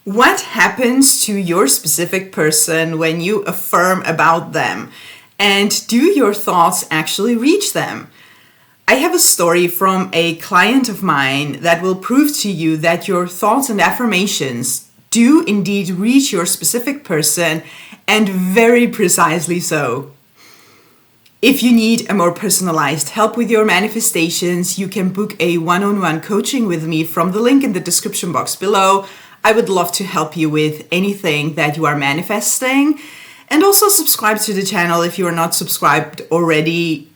What happens to your specific person when you affirm about them? And do your thoughts actually reach them? I have a story from a client of mine that will prove to you that your thoughts and affirmations do indeed reach your specific person, and very precisely so. If you need a more personalized help with your manifestations, you can book a one-on-one coaching with me from the link in the description box below. I would love to help you with anything that you are manifesting. And also subscribe to the channel if you are not subscribed already,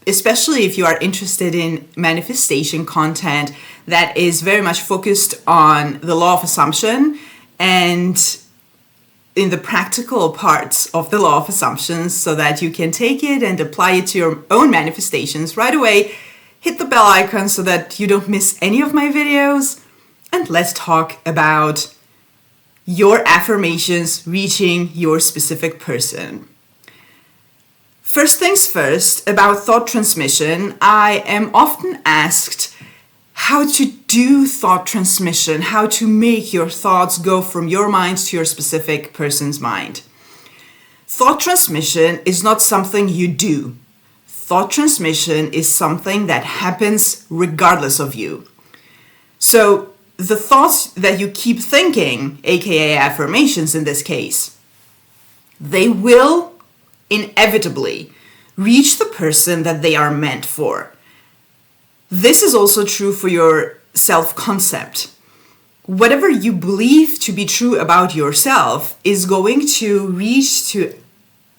especially if you are interested in manifestation content that is very much focused on the law of assumption and in the practical parts of the law of assumptions, so that you can take it and apply it to your own manifestations right away. Hit the bell icon so that you don't miss any of my videos. And let's talk about your affirmations reaching your specific person. First things first, about thought transmission, I am often asked how to do thought transmission, how to make your thoughts go from your mind to your specific person's mind. Thought transmission is not something you do. Thought transmission is something that happens regardless of you. So the thoughts that you keep thinking, aka affirmations in this case, they will inevitably reach the person that they are meant for. This is also true for your self-concept. Whatever you believe to be true about yourself is going to reach to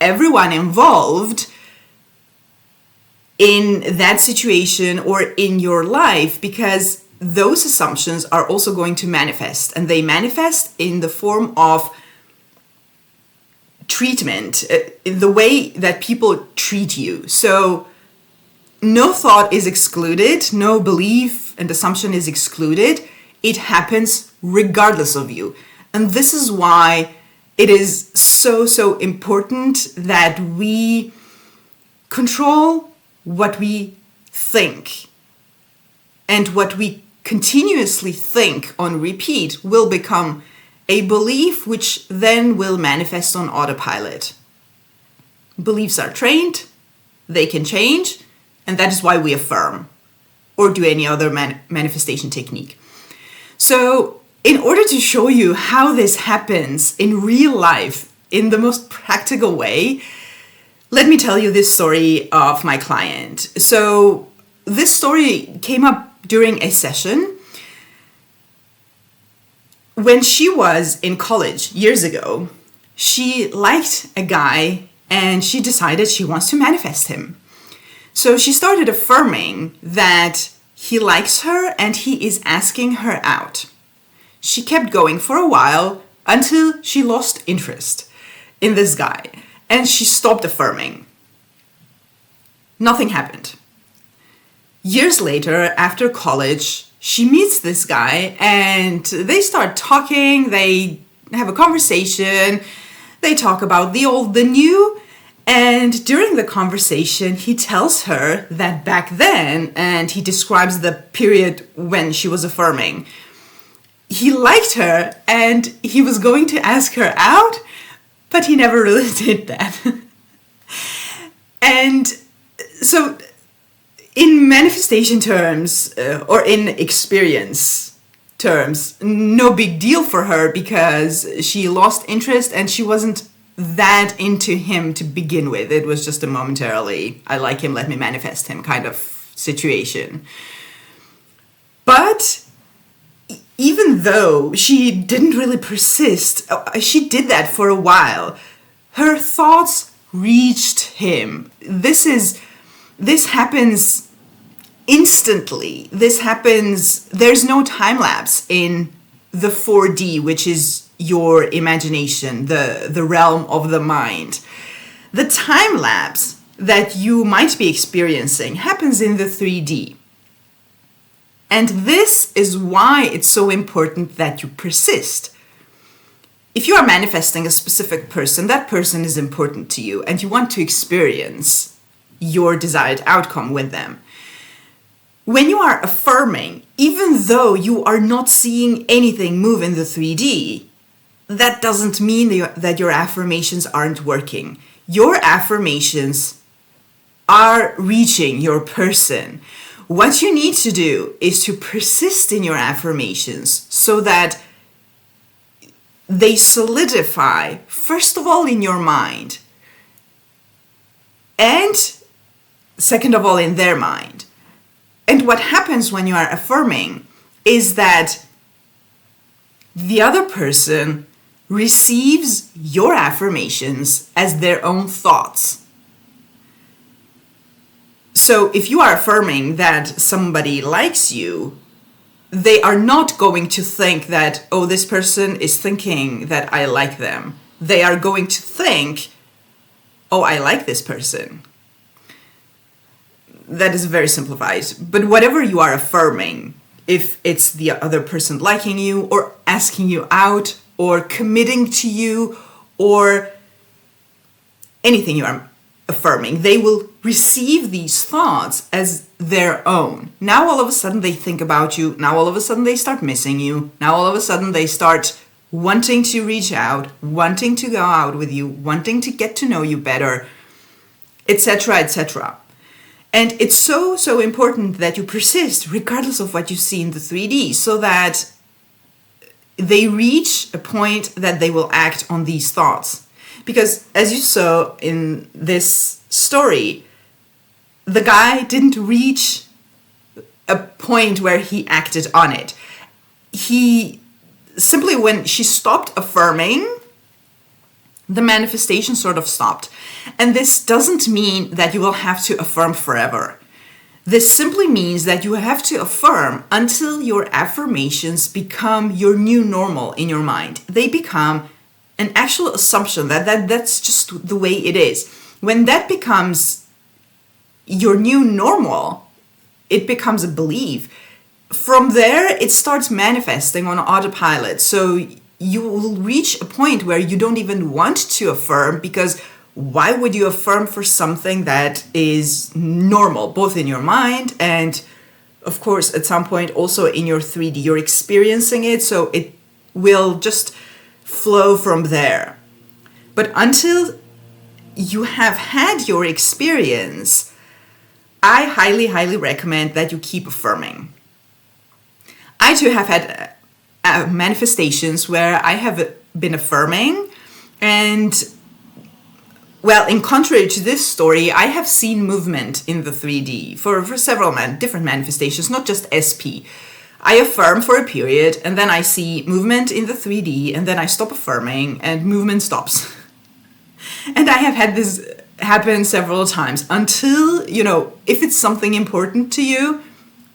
everyone involved in that situation or in your life, because those assumptions are also going to manifest, and they manifest in the form of treatment, in the way that people treat you. So no thought is excluded, no belief and assumption is excluded. It happens regardless of you. And this is why it is so important that we control what we think. And what we continuously think on repeat will become a belief, which then will manifest on autopilot. Beliefs are trained, they can change, and that is why we affirm or do any other manifestation technique. So in order to show you how this happens in real life in the most practical way, let me tell you this story of my client. So this story came up during a session when she was in college years ago. She liked a guy and she decided she wants to manifest him. So she started affirming that he likes her and he is asking her out. She kept going for a while until she lost interest in this guy and she stopped affirming. Nothing happened. Years later, after college, she meets this guy and they start talking, they have a conversation, they talk about the old, the new. And during the conversation, he tells her that back then, and he describes the period when she was affirming, he liked her and he was going to ask her out, but he never really did that. And so in manifestation terms, or in experience terms, no big deal for her because she lost interest and she wasn't that into him to begin with. It was just a momentarily, I like him, let me manifest him kind of situation. But even though she didn't really persist, she did that for a while, her thoughts reached him. This happens instantly. This happens, there's no time lapse in the 4D, which is your imagination, the realm of the mind. The time lapse that you might be experiencing happens in the 3D. And this is why it's so important that you persist. If you are manifesting a specific person, that person is important to you and you want to experience your desired outcome with them. When you are affirming, even though you are not seeing anything move in the 3D, that doesn't mean that your affirmations aren't working. Your affirmations are reaching your person. What you need to do is to persist in your affirmations so that they solidify, first of all, in your mind, and second of all, in their mind. And what happens when you are affirming is that the other person receives your affirmations as their own thoughts. So if you are affirming that somebody likes you, they are not going to think that, oh, this person is thinking that I like them. They are going to think, oh, I like this person. That is very simplified. But whatever you are affirming, if it's the other person liking you or asking you out or committing to you or anything you are affirming, they will receive these thoughts as their own. Now all of a sudden they think about you. Now all of a sudden they start missing you. Now all of a sudden they start wanting to reach out, wanting to go out with you, wanting to get to know you better, etc., etc. And it's so important that you persist regardless of what you see in the 3D, so that they reach a point that they will act on these thoughts. Because as you saw in this story, the guy didn't reach a point where he acted on it. He simply, when she stopped affirming, the manifestation sort of stopped. And this doesn't mean that you will have to affirm forever. This simply means that you have to affirm until your affirmations become your new normal in your mind. They become an actual assumption that's just the way it is. When that becomes your new normal, it becomes a belief. From there, it starts manifesting on autopilot. So you will reach a point where you don't even want to affirm, because why would you affirm for something that is normal, both in your mind and, of course, at some point also in your 3D? You're experiencing it, so it will just flow from there. But until you have had your experience, I highly, highly recommend that you keep affirming. I too have had manifestations where I have been affirming, and well, in contrary to this story, I have seen movement in the 3D for several different manifestations, not just SP. I affirm for a period, and then I see movement in the 3D, and then I stop affirming, and movement stops. And I have had this happen several times until, if it's something important to you,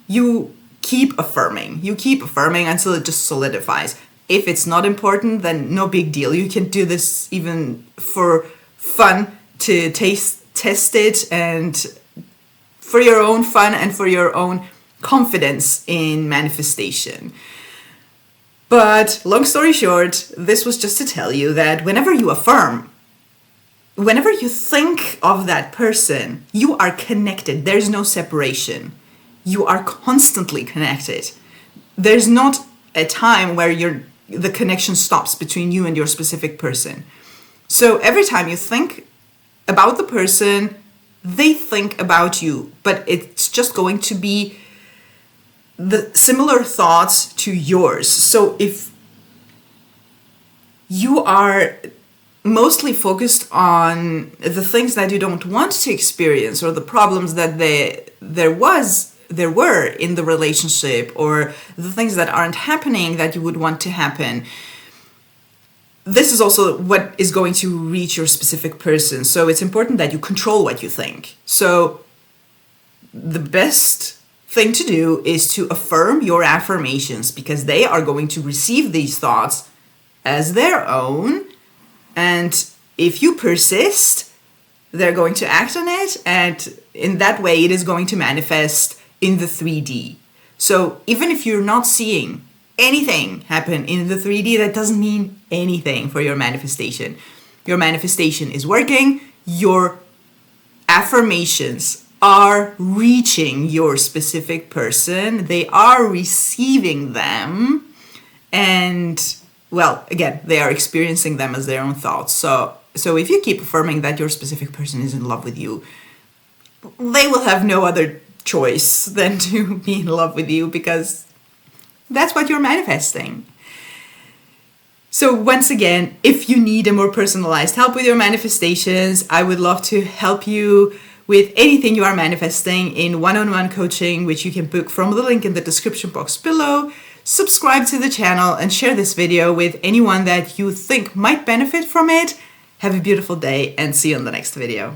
you keep affirming. You keep affirming until it just solidifies. If it's not important, then no big deal. You can do this even for fun, to test it, and for your own fun and for your own confidence in manifestation. But long story short, this was just to tell you that whenever you affirm, whenever you think of that person, you are connected. There's no separation. You are constantly connected. There's not a time where the connection stops between you and your specific person. So every time you think about the person, they think about you, but it's just going to be the similar thoughts to yours. So if you are mostly focused on the things that you don't want to experience, or the problems that there were in the relationship, or the things that aren't happening that you would want to happen, this is also what is going to reach your specific person. So it's important that you control what you think. So the best thing to do is to affirm your affirmations, because they are going to receive these thoughts as their own. And if you persist, they're going to act on it. And in that way, it is going to manifest in the 3D. So even if you're not seeing anything happen in the 3D, that doesn't mean anything for your manifestation. Your manifestation is working. Your affirmations are reaching your specific person, they are receiving them, and well, again, they are experiencing them as their own thoughts. So if you keep affirming that your specific person is in love with you, they will have no other choice than to be in love with you, because that's what you're manifesting. So once again, if you need a more personalized help with your manifestations, I would love to help you with anything you are manifesting in one-on-one coaching, which you can book from the link in the description box below. Subscribe to the channel and share this video with anyone that you think might benefit from it. Have a beautiful day and see you in the next video.